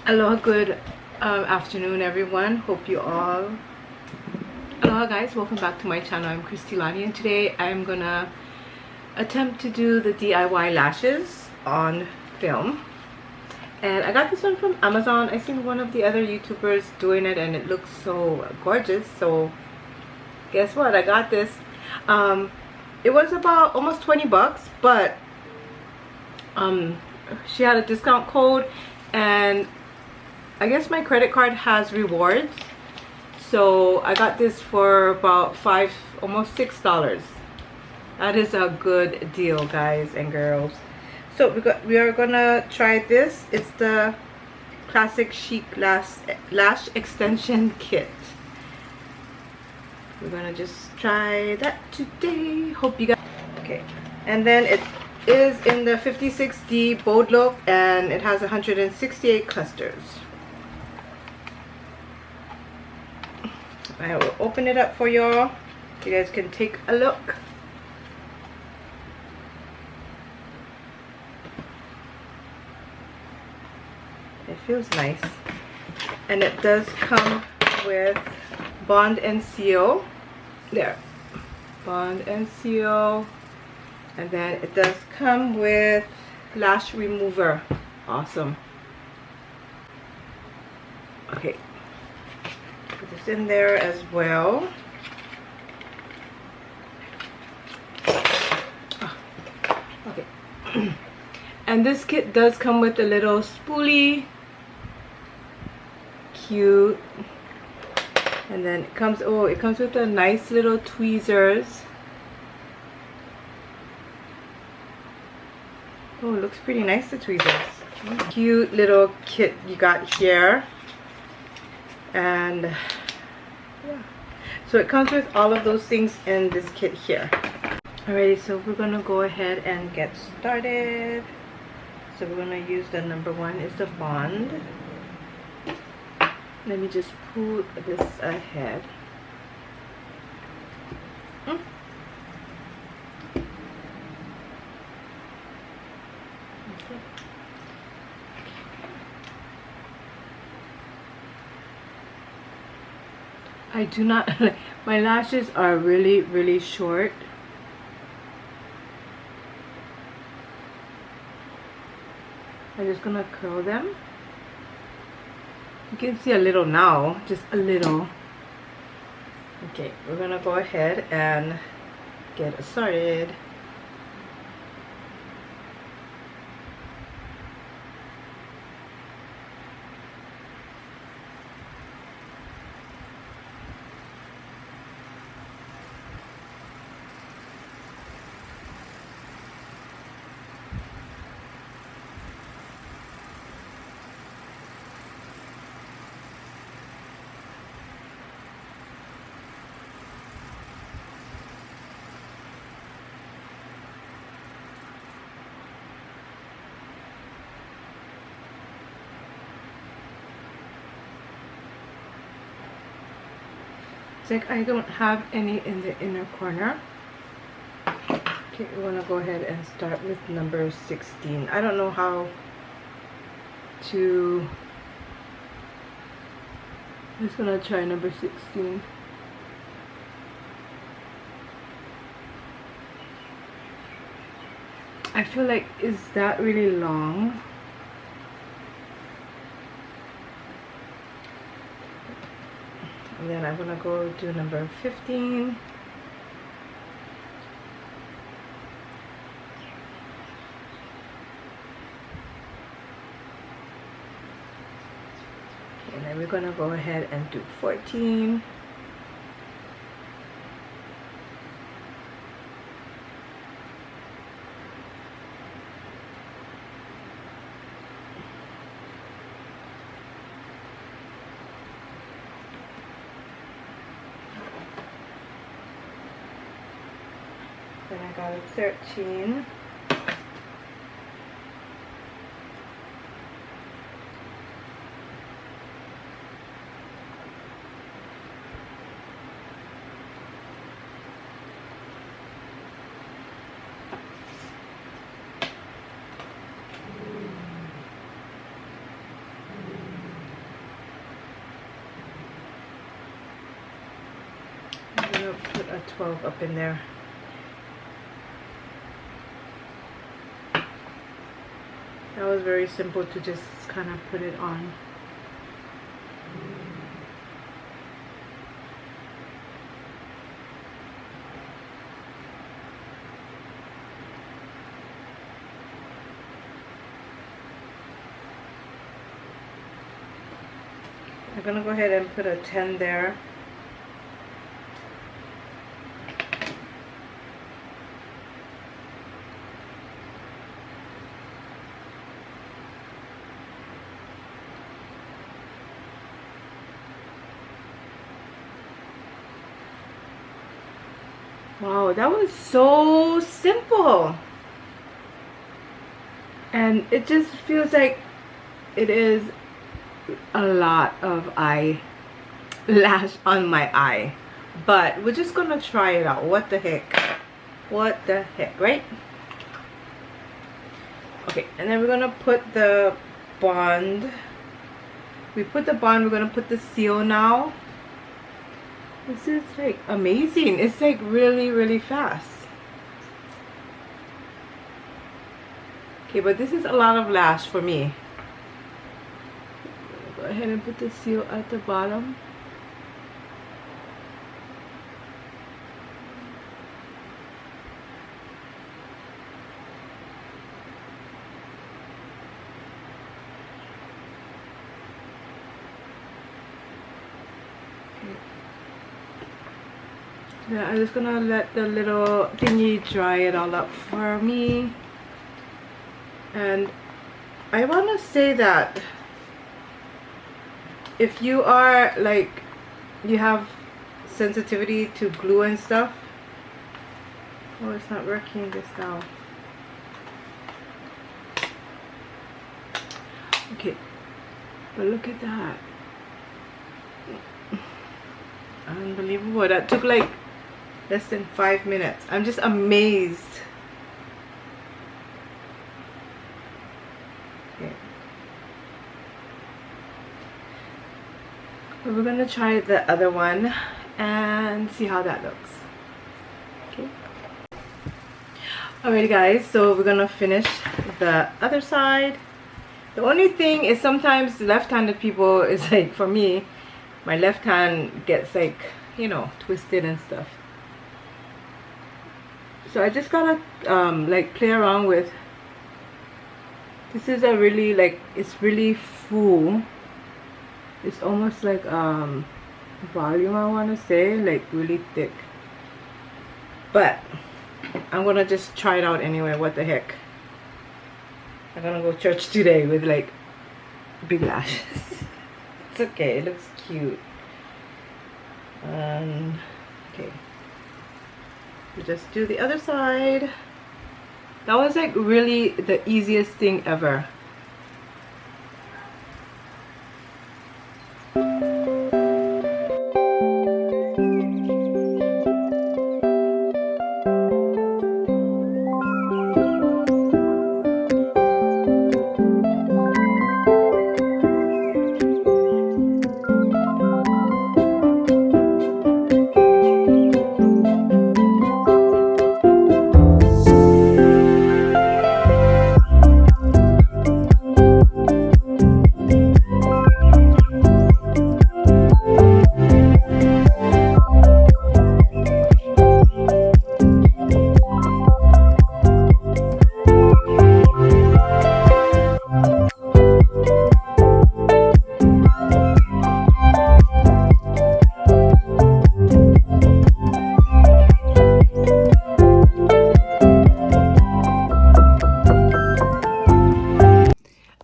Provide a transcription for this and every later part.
Aloha, good afternoon everyone. Hope you all aloha guys, welcome back to my channel. I'm Christilani and today I'm gonna attempt to do the DIY lashes on film. And I got this one from Amazon. I seen one of the other YouTubers doing it and it looks so gorgeous, so guess what, I got this. It was about almost 20 bucks, but she had a discount code and I guess my credit card has rewards, so I got this for about almost $6. That is a good deal, guys and girls. So we are gonna try this. It's the classic chic lash extension kit. We're gonna just try that today. Hope you guys okay. And then it is in the 56D bold look and it has 168 clusters. I will open it up for y'all. You guys can take a look. It feels nice. And it does come with bond and seal. There. Bond and seal. And then it does come with lash remover. Awesome. Okay. Put this in there as well. Okay. And this kit does come with a little spoolie. Cute. And then it comes with a nice little tweezers. Oh, it looks pretty nice, the tweezers. Cute little kit you got here. And yeah, so it comes with all of those things in this kit here. Alrighty, so we're gonna go ahead and get started. So we're gonna use the number one is the bond. Let me just pull this ahead. I do not, my lashes are really short. I'm just gonna curl them. You can see a little now, just a little. Okay, we're gonna go ahead and get started. It's like I don't have any in the inner corner. Okay, we're gonna go ahead and start with number 16. I don't know how to. I'm just gonna try number 16. I feel like, is that really long? And then I'm gonna go to number 15. And then we're gonna go ahead and do 14. Then I got a 13. a 12 up in there. That was very simple to just kind of put it on. I'm gonna go ahead and put a 10 there. Wow, that was so simple. And it just feels like it is a lot of eyelash on my eye. But we're just gonna try it out. What the heck? What the heck, right? Okay, and then we're gonna put the bond. We put the bond, we're gonna put the seal now. This is like amazing. It's like really fast. Okay, but this is a lot of lash for me. Go ahead and put the seal at the bottom. Yeah, I'm just gonna let the little thingy dry it all up for me. And I want to say that if you are like, you have sensitivity to glue and stuff. Oh, it's not working this now. Okay, but look at that. Unbelievable. That took like less than 5 minutes. I'm just amazed. Okay. But we're gonna try the other one and see how that looks. Okay. Alrighty guys, so we're gonna finish the other side. The only thing is sometimes left-handed people is like, for me, my left hand gets like, you know, twisted and stuff. So I just gotta like play around with. This is a really like, it's really full. It's almost like volume, I want to say, like really thick. But I'm gonna just try it out anyway. What the heck? I'm gonna go to church today with like big lashes. It's okay. It looks cute. Okay. We just do the other side. That was like really the easiest thing ever.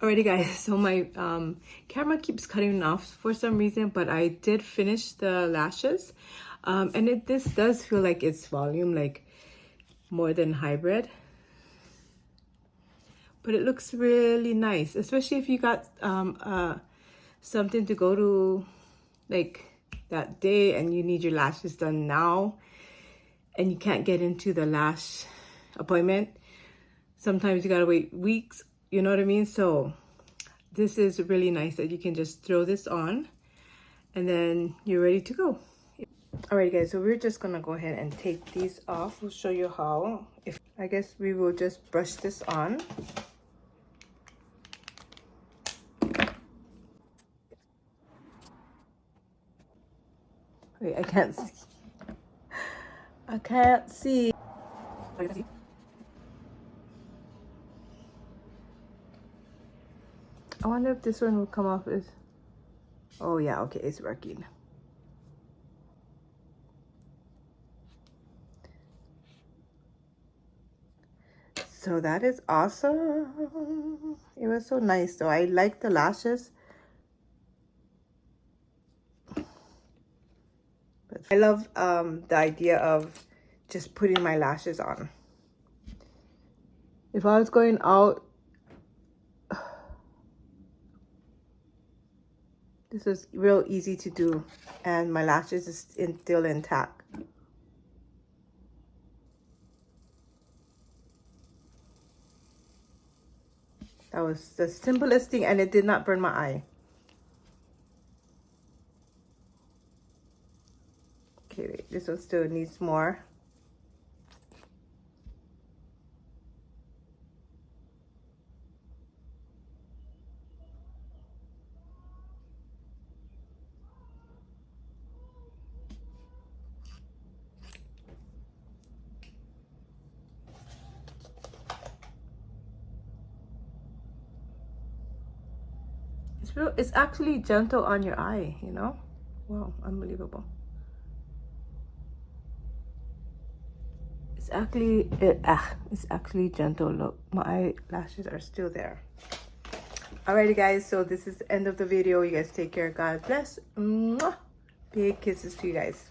Alrighty guys, so my camera keeps cutting off for some reason, but I did finish the lashes, and this does feel like it's volume, like more than hybrid, but it looks really nice, especially if you got something to go to like that day and you need your lashes done now and you can't get into the lash appointment. Sometimes you gotta wait weeks, you know what I mean? So this is really nice that you can just throw this on and then you're ready to go. Alright guys, so we're just gonna go ahead and take these off. We'll show you how. If I guess we will just brush this on. Wait, I can't see. I can't see. I wonder if this one will come off as... Oh yeah, okay, it's working. So that is awesome. It was so nice though. I like the lashes. But I love the idea of just putting my lashes on. If I was going out, this is real easy to do, and my lashes is still intact. That was the simplest thing, and it did not burn my eye. Okay, wait, this one still needs more. It's actually gentle on your eye, you know? Wow, unbelievable. It's actually gentle. Look, my eyelashes are still there. Alrighty guys, so this is the end of the video. You guys take care. God bless. Mwah. Big kisses to you guys.